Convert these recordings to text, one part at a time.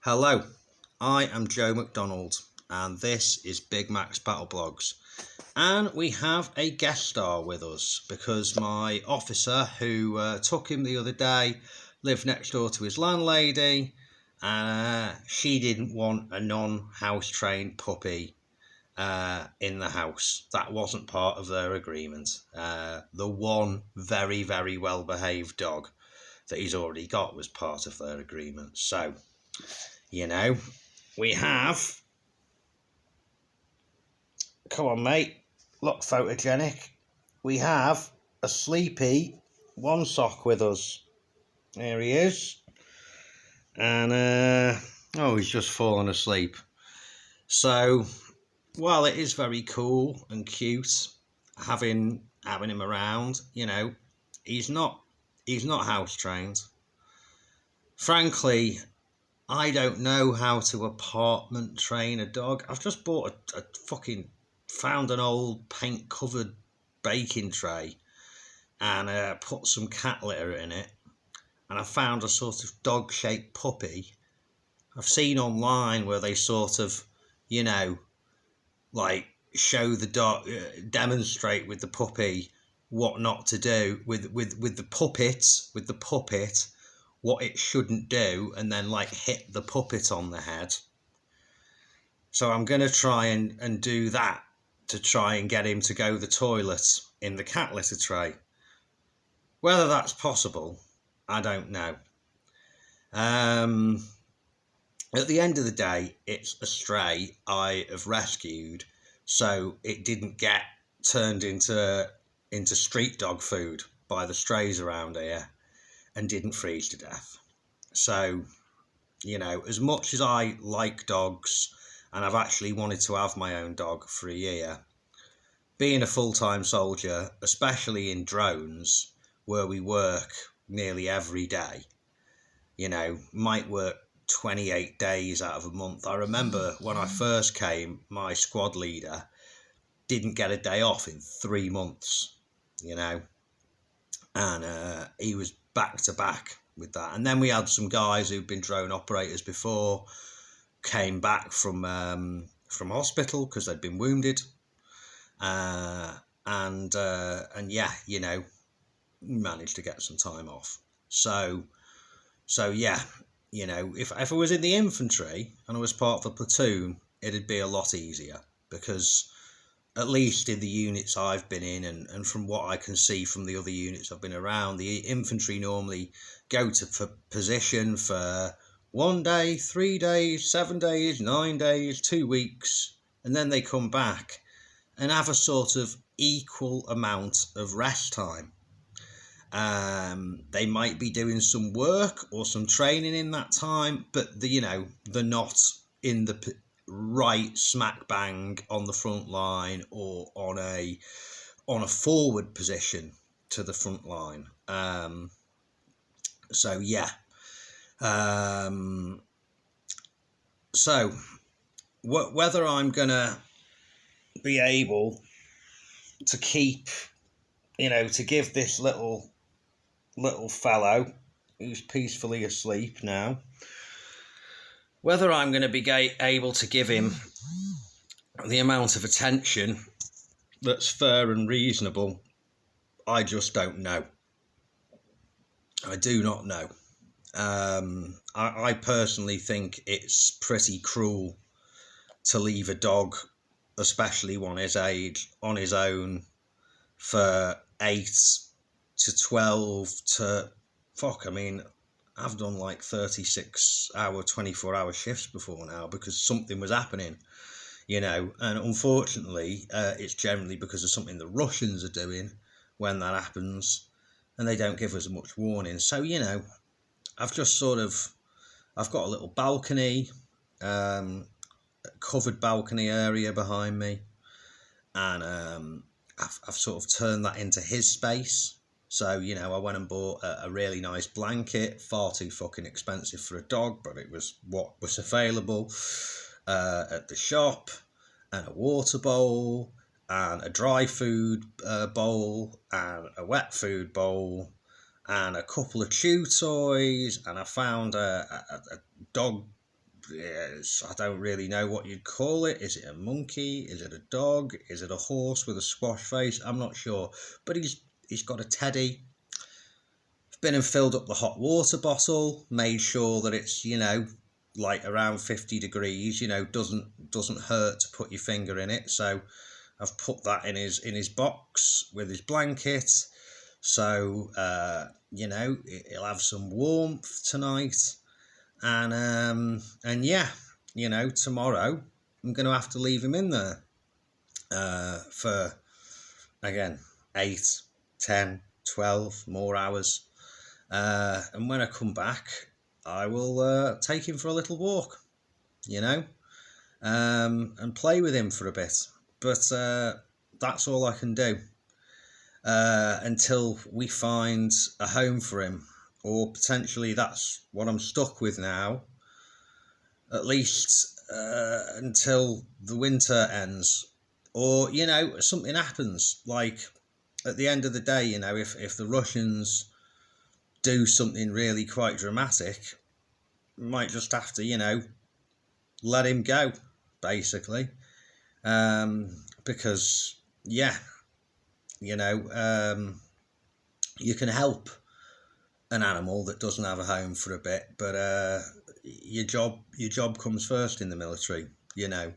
Hello, I am Joe McDonald and this is Big Mac's Battle Blogs, and we have a guest star with us because my officer who took him the other day lived next door to his landlady and she didn't want a non-house trained puppy in the house. That wasn't part of their agreement. The one very well behaved dog that he's already got was part of their agreement. So we have, come on mate, look photogenic, we have a sleepy Onesock with us. There he is. And he's just fallen asleep. So while it is very cool and cute having him around, he's not house trained. Frankly, I don't know how to apartment train a dog. I've just bought found an old paint covered baking tray and put some cat litter in it. And I found a sort of dog shaped puppy. I've seen online where they sort of, like show the dog, demonstrate with the puppy what not to do with the puppet, what it shouldn't do, and then like hit the puppet on the head. So I'm going to try and do that to try and get him to go to the toilet in the cat litter tray. Whether that's possible, I don't know. At the end of the day, it's a stray I have rescued, so it didn't get turned into street dog food by the strays around here and didn't freeze to death. So, as much as I like dogs and I've actually wanted to have my own dog for a year, being a full-time soldier, especially in drones where we work nearly every day, might work 28 days out of a month. I remember when I first came, my squad leader didn't get a day off in 3 months, and he was back to back with that. And then we had some guys who'd been drone operators before, came back from hospital because they'd been wounded, and managed to get some time off. So yeah, if I was in the infantry and I was part of a platoon, it'd be a lot easier because at least in the units I've been in and from what I can see from the other units I've been around, the infantry normally go for position for 1 day, 3 days, 7 days, 9 days, 2 weeks, and then they come back and have a sort of equal amount of rest time. They might be doing some work or some training in that time, but they're not in the right smack bang on the front line or on a forward position to the front line. Whether I'm gonna be able to keep, to give this little fellow who's peacefully asleep now, whether I'm going to be able to give him the amount of attention that's fair and reasonable, I just don't know. I do not know. I personally think it's pretty cruel to leave a dog, especially one his age, on his own for 8 to 12 to I've done like 36-hour, 24-hour shifts before now because something was happening, and unfortunately it's generally because of something the Russians are doing when that happens, and they don't give us much warning. So I've got a little balcony, covered balcony area behind me, and I've sort of turned that into his space. So, I went and bought a really nice blanket, far too fucking expensive for a dog, but it was what was available at the shop, and a water bowl, and a dry food bowl, and a wet food bowl, and a couple of chew toys, and I found a dog I don't really know what you'd call it. Is it a monkey? Is it a dog? Is it a horse with a squash face? I'm not sure. But he's got a teddy. Been and filled up the hot water bottle, made sure that it's, like around 50 degrees, doesn't hurt to put your finger in it. So I've put that in his box with his blanket. So he'll have some warmth tonight. And yeah, tomorrow I'm going to have to leave him in there for, again, 8, 10, 12 more hours. And when I come back, I will take him for a little walk, and play with him for a bit. But that's all I can do until we find a home for him. Or potentially that's what I'm stuck with now, at least until the winter ends. Or, something happens. Like, at the end of the day, if the Russians do something really quite dramatic, might just have to, let him go, basically. Because, yeah, you can help an animal that doesn't have a home for a bit, but your job comes first in the military, and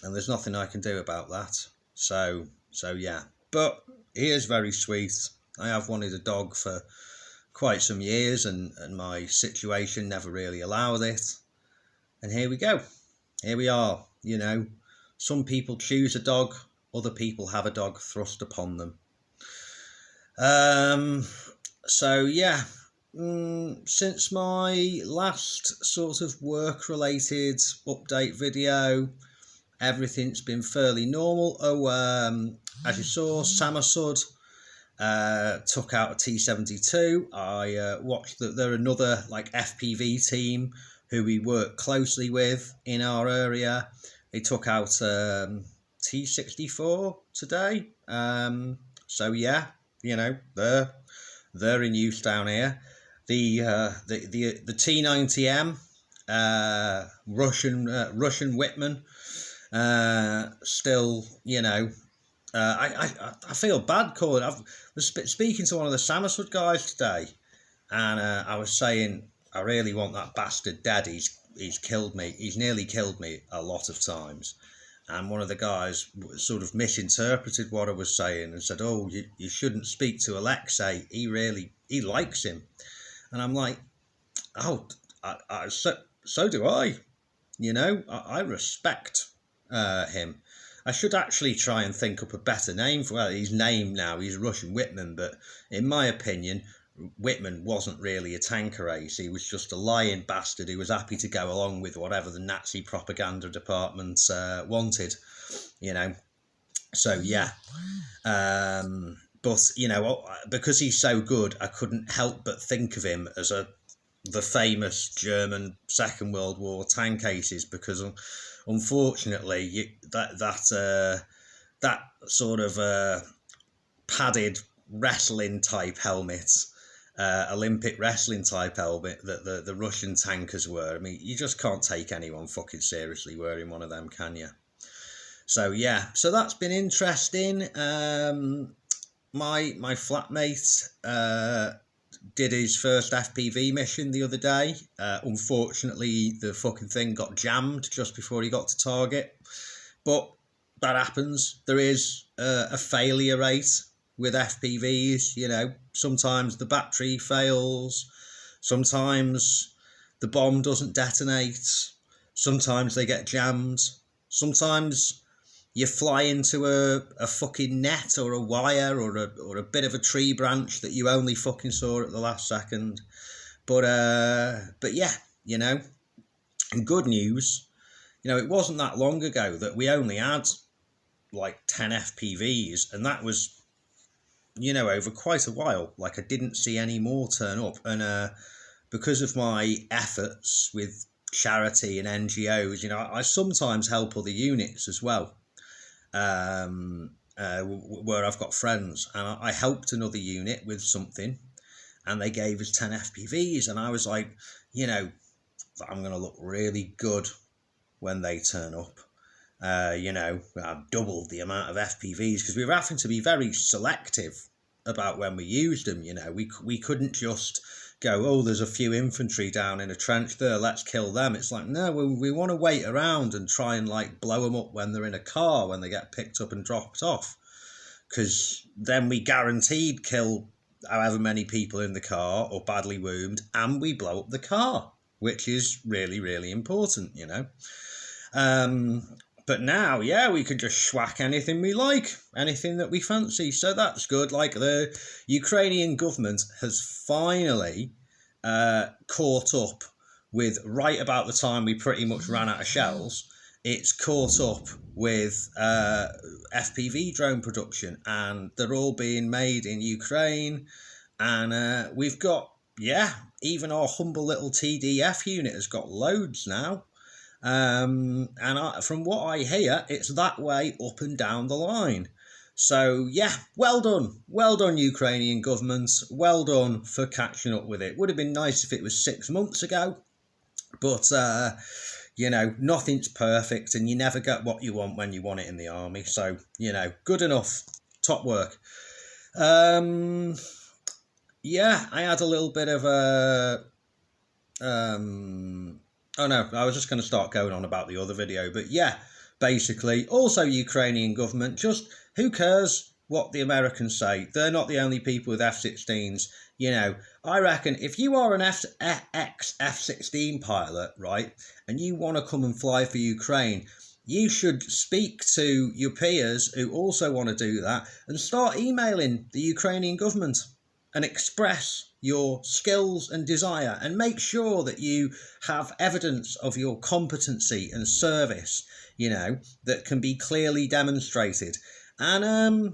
there's nothing I can do about that. So yeah, but he is very sweet. I have wanted a dog for quite some years, and my situation never really allowed it. And here we go. Here we are. Some people choose a dog, other people have a dog thrust upon them. So yeah, since my last sort of work-related update video, everything's been fairly normal. As you saw, Samasud took out a T72. I watched that they're another like FPV team who we work closely with in our area. They took out T64 today. So yeah, they're in use down here. The T90M Russian Whitman still, I feel bad calling. I was speaking to one of the Samasud guys today, and I was saying I really want that bastard dead. He's killed me. He's nearly killed me a lot of times. And one of the guys sort of misinterpreted what I was saying and said, "Oh, you shouldn't speak to Alexei. He likes him." And I'm like, "Oh, so do I. I respect him. I should actually try and think up a better name for his name now. He's Russian Whitman, but in my opinion, Whitman wasn't really a tanker ace. He was just a lying bastard who was happy to go along with whatever the Nazi propaganda department wanted, So yeah, but because he's so good, I couldn't help but think of him as the famous German Second World War tank aces, because unfortunately that sort of padded wrestling type helmet, Olympic wrestling type helmet that the Russian tankers were. I mean, you just can't take anyone fucking seriously wearing one of them, can you? So yeah, so that's been interesting. My flatmate did his first FPV mission the other day. Unfortunately, the fucking thing got jammed just before he got to target. But that happens. There is a failure rate with FPVs. Sometimes the battery fails. Sometimes the bomb doesn't detonate. Sometimes they get jammed. Sometimes you fly into a fucking net or a wire or a bit of a tree branch that you only fucking saw at the last second. But yeah, and good news, it wasn't that long ago that we only had like 10 FPVs, and that was, over quite a while. Like, I didn't see any more turn up, and because of my efforts with charity and NGOs, I sometimes help other units as well. Where I've got friends, and I helped another unit with something, and they gave us 10 FPVs, and I was like, that I'm going to look really good when they turn up. I've doubled the amount of FPVs because we were having to be very selective about when we used them. We couldn't just go, oh, there's a few infantry down in a trench there, let's kill them. It's like, no, we want to wait around and try and like blow them up when they're in a car, when they get picked up and dropped off, because then we guaranteed kill however many people in the car or badly wound, and we blow up the car, which is really, really important, But now, we can just schwack anything we like, anything that we fancy. So that's good. Like, the Ukrainian government has finally caught up with, right about the time we pretty much ran out of shells, it's caught up with FPV drone production, and they're all being made in Ukraine. And we've got, even our humble little TDF unit has got loads now. From what I hear, it's that way up and down the line. So well done Ukrainian government, well done for catching up with it. Would have been nice if it was 6 months ago, but nothing's perfect, and you never get what you want when you want it in the army. So good enough, top work. I had a little bit of a Oh no, I was just going to start going on about the other video, but basically, also Ukrainian government, just who cares what the Americans say? They're not the only people with F-16s. I reckon if you are an F-16 pilot, right, and you want to come and fly for Ukraine, you should speak to your peers who also want to do that and start emailing the Ukrainian government and express your skills and desire, and make sure that you have evidence of your competency and service, that can be clearly demonstrated. And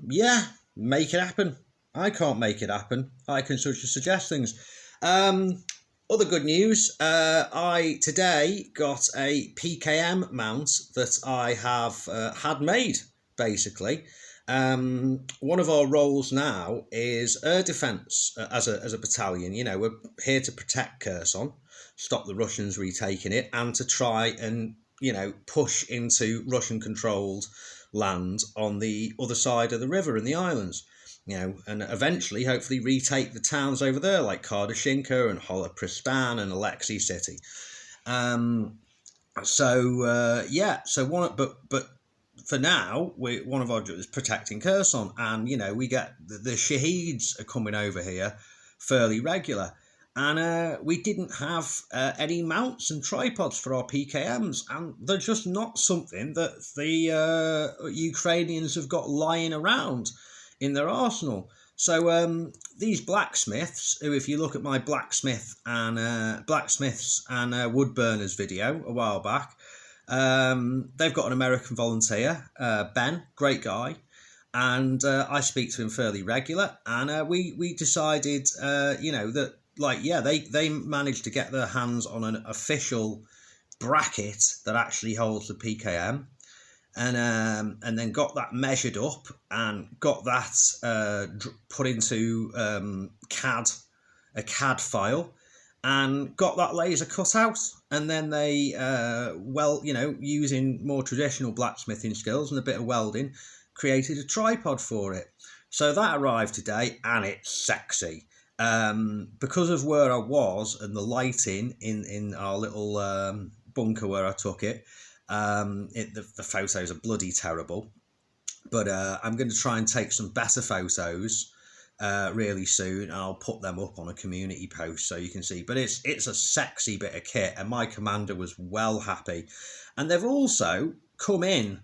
make it happen. I can't make it happen. I can sort of suggest things. Other good news, I today got a PKM mount that I have had made, basically. One of our roles now is air defence as a battalion. We're here to protect Kherson, stop the Russians retaking it, and to try and push into Russian-controlled land on the other side of the river in the islands. And eventually, hopefully, retake the towns over there like Kardashinka and Holopristan and Alexei City. But for now, one of our jobs is protecting Kherson, and we get the Shaheeds are coming over here fairly regular, and we didn't have any mounts and tripods for our PKMs, and they're just not something that the Ukrainians have got lying around in their arsenal. So these blacksmiths, who, if you look at my blacksmiths and wood burners video a while back, they've got an American volunteer, Ben, great guy, and I speak to him fairly regular, and we decided that they managed to get their hands on an official bracket that actually holds the PKM, and then got that measured up and got that put into a CAD file, and got that laser cut out. And then they, using more traditional blacksmithing skills and a bit of welding, created a tripod for it. So that arrived today, and it's sexy. Because of where I was and the lighting in our little bunker where I took it, the photos are bloody terrible. But I'm going to try and take some better photos really soon. I'll put them up on a community post so you can see. But it's a sexy bit of kit, and my commander was well happy. And they've also come in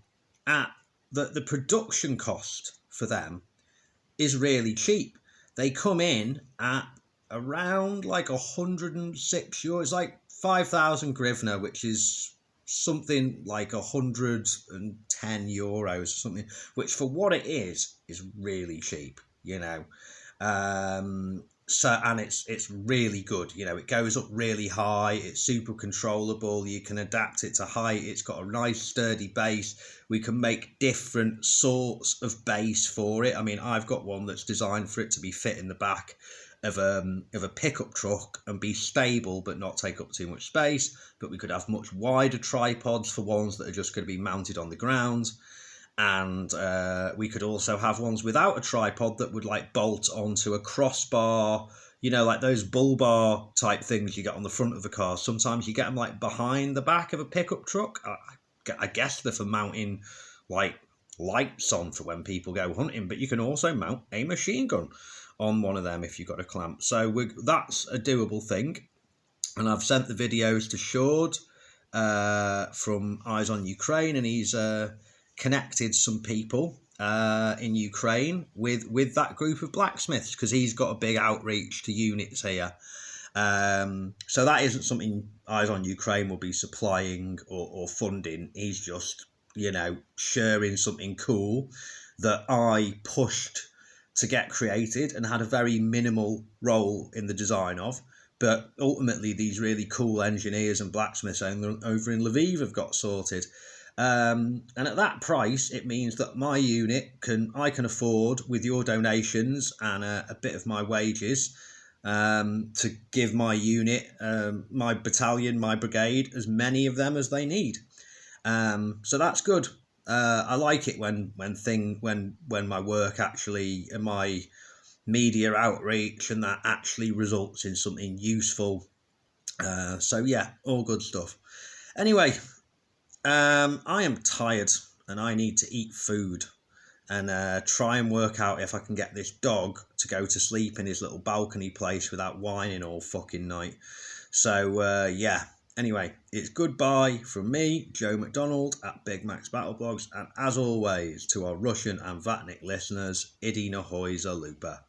at the production cost for them is really cheap. They come in at around like 106 euros, like 5,000 hryvnia, which is something like 110 euros or something, which for what it is really cheap, and it's really good. It goes up really high, it's super controllable, you can adapt it to height, it's got a nice sturdy base. We can make different sorts of base for it. I mean, I've got one that's designed for it to be fit in the back of a pickup truck and be stable but not take up too much space. But we could have much wider tripods for ones that are just going to be mounted on the ground. And we could also have ones without a tripod that would like bolt onto a crossbar, like those bull bar type things you get on the front of the car. Sometimes you get them like behind the back of a pickup truck. I guess they're for mounting like lights on for when people go hunting, but you can also mount a machine gun on one of them if you've got a clamp. So that's a doable thing. And I've sent the videos to Shaheed from Eyes on Ukraine, and he's connected some people in Ukraine with that group of blacksmiths, because he's got a big outreach to units here. So that isn't something Eyes on Ukraine will be supplying or funding. He's just, sharing something cool that I pushed to get created and had a very minimal role in the design of. But ultimately, these really cool engineers and blacksmiths over in Lviv have got sorted. And at that price, it means that my unit I can afford, with your donations and a bit of my wages, to give my unit, my battalion, my brigade, as many of them as they need. So that's good. I like it when my work actually, and my media outreach and that actually results in something useful. So yeah, all good stuff. Anyway, I am tired and I need to eat food and try and work out if I can get this dog to go to sleep in his little balcony place without whining all fucking night. So yeah, anyway, it's goodbye from me, Joe McDonald at Big Max Battle Blogs, and as always, to our Russian and Vatnik listeners, Idi Nahoy Zalupa.